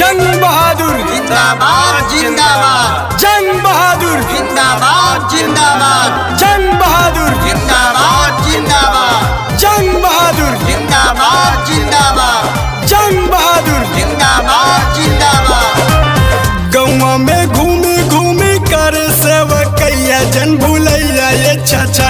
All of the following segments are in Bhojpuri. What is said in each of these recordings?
जंग बहादुर जिंदाबाद जिंदाबाद, जंग बहादुर जिंदाबाद जिंदाबाद, जंग बहादुर जिंदाबाद जिंदाबाद, जंग बहादुर जिंदाबाद जिंदाबाद, जंग बहादुर जिंदाबाद जिंदाबाद। गौवा में घूमी घूमी कर सेवकैया जन भूलैया ये चाचा।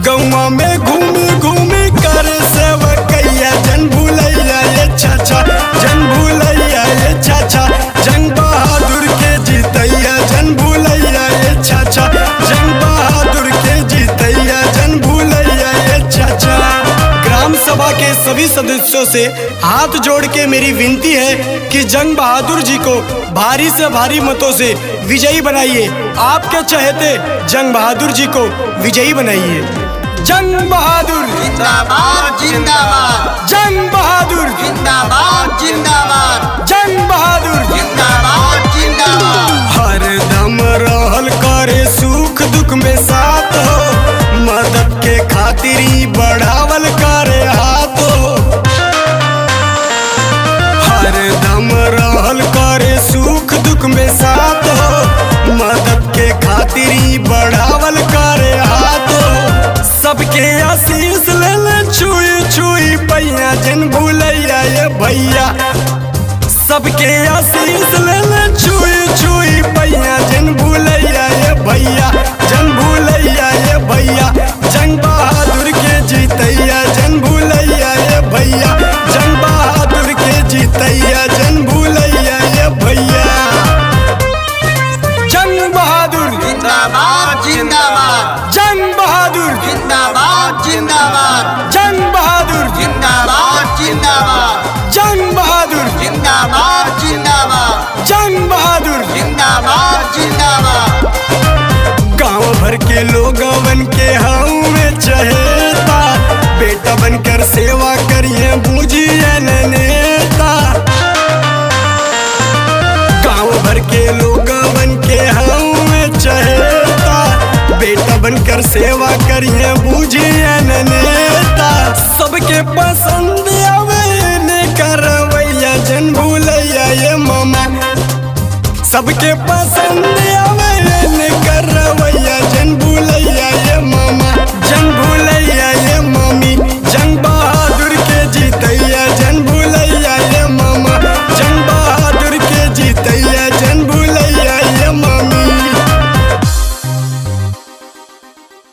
गौवा में घूमी घूमी कर सेवकैया जन भूलैया ये चाचा, जन भूलैया ये चाचा। जंग बहादुर के जीतैया जन भूलैया ये चाचा, जंग बहादुर के जीतैया जन भूलैया ये चाचा। ग्राम सभा के सभी सदस्यों से हाथ जोड़ के मेरी विनती है कि जंग बहादुर जी को भारी से भारी मतों से विजयी बनाइए। आपके चहेते जंग बहादुर जी को विजयी बनाइए। जंग बहादुर जिंदाबाद जिंदाबाद, जंग बहादुर जिंदाबाद जिंदाबाद, जंग बहादुर जिंदाबाद जिंदाबाद। हर दम रहल करे सुख दुख में साथ हो, मदद के खातिर ही बढ़ावल करे हाथ हो। हर दम रहल करे सुख दुख में साथ हो, मदद के खातिर ही बढ़ावल करे हाथ हो। सबके आशीष ले ले छुई छुई पैया जन भूलैया ये भैया। सबके आशीष ले ले छुई छुई पैया जन भूलैया ये भैया, जन भूलैया ये भैया। जंग बहादुर के जीतैया जन भूलैया ये भैया, जंग बहादुर के जीतैया जन भूलैया ये भैया। जंग बहादुर जिंदाबाद जिंदाबाद, जंग बहादुर जिंदाबाद जिंदाबाद, जंग बहादुर जिंदाबाद जिंदाबाद, जंग बहादुर जिंदाबाद जिंदाबाद, जंग बहादुर जिंदाबाद जिंदाबाद। गांव भर के लोगवन के हाउ में चहेता, बेटा बनकर सेवा करिए बूझिए नेता। गांव भर के लोगवन के हाउ में चहेता, बेटा बनकर सेवा करिए बूझिए नेता। सबके पसंद आवे ने करवैया जन भूलैया ये मामा। सबके पसंद